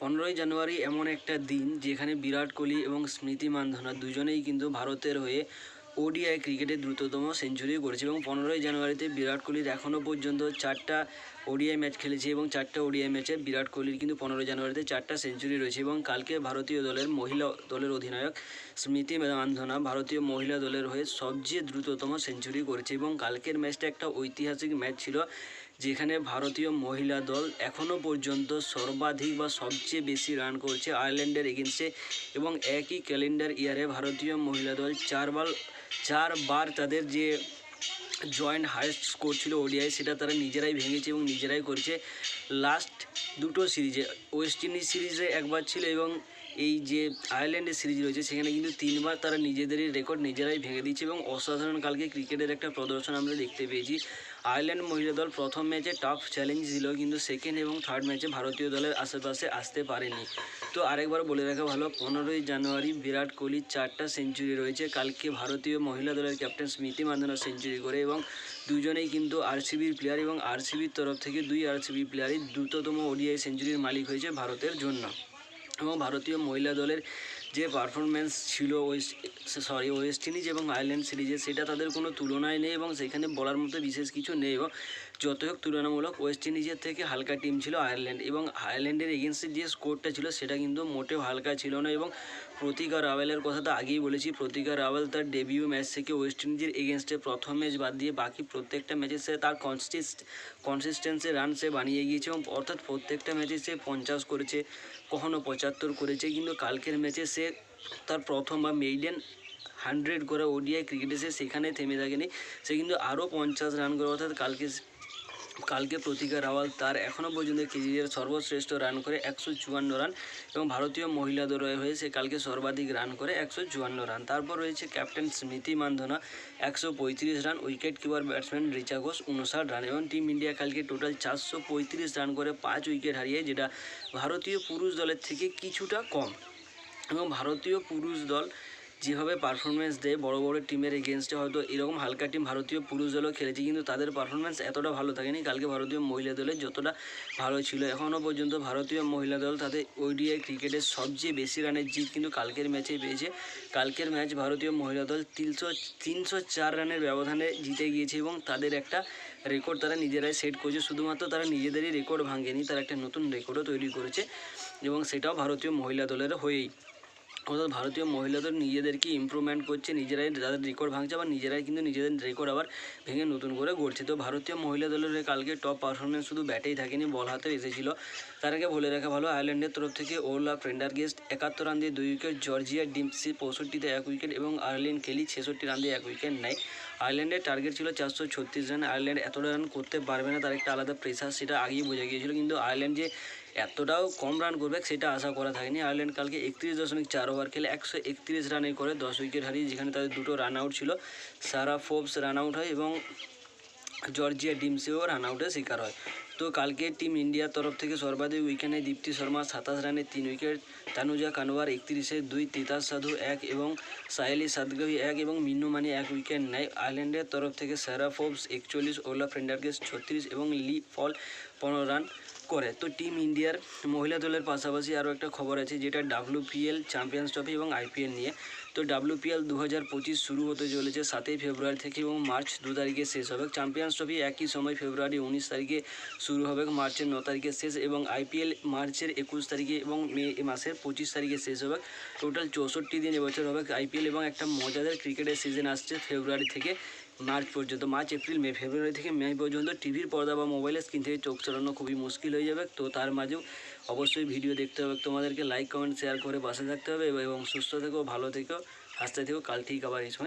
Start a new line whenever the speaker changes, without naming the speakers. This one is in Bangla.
15ই জানুয়ারি এমন একটা দিন যেখানে বিরাট কোহলি এবং স্মৃতি মান্ধানা দুজনেই কিন্তু ভারতের হয়ে ওডিআই ক্রিকেটে দ্রুততম সেঞ্চুরি করেছে এবং 15ই জানুয়ারিতে বিরাট কোহলির এখনও পর্যন্ত 4টা ওডিআই ম্যাচ খেলেছে এবং 4টা ওডিআই ম্যাচে বিরাট কোহলির কিন্তু 15ই জানুয়ারিতে 4টা সেঞ্চুরি রয়েছে এবং কালকে ভারতীয় দলের মহিলা দলের অধিনায়ক স্মৃতি মান্ধানা ভারতীয় মহিলা দলের হয়ে সবচেয়ে দ্রুততম সেঞ্চুরি করেছে এবং কালকের ম্যাচটা একটা ঐতিহাসিক ম্যাচ ছিল যেখানে ভারতীয় মহিলা দল এখনও পর্যন্ত সর্বাধিক বা সবচেয়ে বেশি রান করছে আয়ারল্যান্ডের এগেনস্টে এবং একই ক্যালেন্ডার ইয়ারে ভারতীয় মহিলা দল চারবার তাদের যে জয়েন্ট হাইয়েস্ট স্কোর ছিল ওডিআই সেটা তারা নিজেরাই ভেঙেছে এবং নিজেরাই করেছে। লাস্ট দুটো সিরিজে ওয়েস্ট ইন্ডিজ সিরিজে একবার ছিল এবং এই যে আয়ারল্যান্ডের সিরিজ রয়েছে সেখানে কিন্তু 3বার তারা নিজেদেরই রেকর্ড নিজেরাই ভেঙে দিচ্ছে এবং অসাধারণ কালকে ক্রিকেটের একটা প্রদর্শন আমরা দেখতে পেয়েছি। আয়ারল্যান্ড মহিলা দল প্রথম ম্যাচে টাফ চ্যালেঞ্জ ছিল কিন্তু সেকেন্ড এবং থার্ড ম্যাচে ভারতীয় দলের আশেপাশে আসতে পারেনি। তো আরেকবার বলে রাখা ভালো, 15ই জানুয়ারি বিরাট কোহলির 4টা সেঞ্চুরি রয়েছে। কালকে ভারতীয় মহিলা দলের ক্যাপ্টেন স্মৃতি মান্ধানা সেঞ্চুরি করে এবং দুজনেই কিন্তু আরসিবির প্লেয়ার এবং আরসিবির তরফ থেকে দুই আরসিবি প্লেয়ারই দ্রুততম ওডিআই সেঞ্চুরির মালিক হয়েছে ভারতের জন্য। এবং ভারতীয় মহিলা দলের যে পারফরম্যান্স ছিল ওয়েস্ট ইন্ডিজ এবং আয়ারল্যান্ড সিরিজে সেটা তাদের কোনো তুলনায় নেই এবং সেখানে বলার মতো বিশেষ কিছু নেই এবং যতই হোক তুলনামূলক ওয়েস্ট ইন্ডিজের থেকে হালকা টিম ছিল আয়ারল্যান্ড এবং আয়ারল্যান্ডের এগেনস্টে যে স্কোরটা ছিল সেটা কিন্তু মোটেও হালকা ছিল না এবং প্রতিকা রাওয়ালের কথা তো আগেই বলেছি। প্রতিকা রাওয়াল তার ডেবিউ ম্যাচ থেকে ওয়েস্ট ইন্ডিজের এগেনস্টে প্রথম ম্যাচ বাদ দিয়ে বাকি প্রত্যেকটা ম্যাচে সে তার কনসিস্টেন্সি রান সে বানিয়ে গিয়েছে এবং অর্থাৎ প্রত্যেকটা ম্যাচে সে 50 করেছে, কখনো 75 করেছে, কিন্তু কালকের ম্যাচে সে তার প্রথম বা মেইডেন 100 করে ওডিআই ক্রিকেটে সে সেখানে থেমে থাকেনি, সে কিন্তু আরও 50 রান করে অর্থাৎ কালকে প্রতিকা রাওয়াল তার এখনও পর্যন্ত কেরিয়ারের সর্বশ্রেষ্ঠ রান করে 154 রান এবং ভারতীয় মহিলা দলের হয়ে সে কালকে সর্বাধিক রান করে 154 রান। তারপর রয়েছে ক্যাপ্টেন স্মৃতি Mandhana 135 run, wicket keeper batsman Richa Ghosh 59 run এবং টিম ইন্ডিয়া কালকে টোটাল 435 রান করে 5 উইকেট হারিয়ে, যেটা ভারতীয় পুরুষ দলের থেকে কিছুটা কম। এবং ভারতীয় পুরুষ দল যেভাবে পারফরমেন্স দেয় বড় বড় টিমের এগেনস্টে, হয়তো এরকম হালকা টিম ভারতীয় পুরুষ দলও খেলেছে কিন্তু তাদের পারফরমেন্স এতটা ভালো থাকেনি। কালকে ভারতীয় মহিলা দলের যতটা ভালো ছিল, এখনও পর্যন্ত ভারতীয় মহিলা দল তাদের ওডিআই ক্রিকেটের সবচেয়ে বেশি রানের জিত কিন্তু কালকের ম্যাচেই পেয়েছে। কালকের ম্যাচ ভারতীয় মহিলা দল 304 রানের ব্যবধানে জিতে গিয়েছে এবং তাদের একটা রেকর্ড তারা নিজেরাই সেট করেছে। শুধুমাত্র তারা নিজেদেরই রেকর্ড ভাঙেনি, তারা একটা নতুন রেকর্ডও তৈরি করেছে এবং সেটাও ভারতীয় মহিলা দলের হয়েই। অর্থাৎ ভারতীয় মহিলা দল নিজেদেরকে ইমপ্রুভমেন্ট করছে, নিজেরাই তাদের রেকর্ড ভাঙছে, আবার নিজেরাই কিন্তু নিজেদের রেকর্ড আবার ভেঙে নতুন করে গড়ছে। তো ভারতীয় মহিলা দলের কালকে টপ পারফরমেন্স শুধু ব্যাটেই থাকেনি, বল হাতেও এসেছিল। তার আগে বলে রাখা ভালো, আয়ারল্যান্ডের তরফ থেকে ওলা প্রেন্ডারগেস্ট 71 রান দিয়ে 2 উইকেট, জর্জিয়া ডিম্পসি 65-তে 1 উইকেট এবং আর্লিন কেলি 66 রান দিয়ে 1 উইকেট নেয়। আয়ারল্যান্ডের টার্গেট ছিল 436 রান। আয়ারল্যান্ড এতটা রান করতে পারবে না, তার একটা আলাদা প্রেশার সেটা আগেই বোঝা গিয়েছিল, কিন্তু আয়ারল্যান্ড যে এতটাও কম রান করবে সেটা আশা করা থাকেনি। আয়ারল্যান্ড কালকে 31.4 ওভার খেলে 131 রানে করে 10 উইকেট হারিয়ে, যেখানে তাদের দুটো রান আউট ছিল। সারা ফোর্বস রান আউট হয় এবং জর্জিয়া ডিম্পসিও রান আউটের শিকার হয়। তো কালকে টিম ইন্ডিয়ার তরফ থেকে সর্বাধিক উইকেটে দীপ্তি শর্মা 27 রানে 3 উইকেট, তানুজা কানওয়ার 31-এ 2, তিতাস সাধু 1 এবং সাহেলি সাদগাভি 1 এবং মিন্নু মানি 1 উইকেট নেয়। আয়ারল্যান্ডের তরফ থেকে সারা ফোর্বস 41, ওলা প্রেন্ডারগেস্ট 36 এবং লি ফল 15 রান করে। তো টিম ইন্ডিয়ার মহিলা দলের পাশাপাশি আরও একটা খবর আছে, যেটা WPL চ্যাম্পিয়ন্স ট্রফি এবং IPL নিয়ে। তো WPL 2025 শুরু হতে চলেছে 7ই ফেব্রুয়ারি থেকে এবং মার্চ 2 তারিখে শেষ হবে। চ্যাম্পিয়ন্স ট্রফি একই সময় ফেব্রুয়ারি 19 তারিখে শুরু হবে, মার্চের 9 তারিখে শেষ, এবং IPL মার্চের 21 তারিখে এবং মে মাসের 25 তারিখে শেষ হবে। টোটাল 64 দিন এবছর হবে IPL এবং একটা মজাদার ক্রিকেটের সিজন আসছে ফেব্রুয়ারি থেকে মার্চ পর্যন্ত। মার্চ, এপ্রিল, মে, ফেব্রুয়ারি থেকে মে পর্যন্ত টিভির পর্দা বা মোবাইলের স্ক্রিন থেকে চোখ চালানো খুবই মুশকিল হয়ে যাবে। তো তার মাঝেও অবশ্যই ভিডিও দেখতে হবে, তোমাদেরকে লাইক কমেন্ট শেয়ার করে পাশে থাকতে হবে এবং সুস্থ থেকো, ভালো থেকো, হাসতে থেকো। কাল ঠিক আবার এই সময়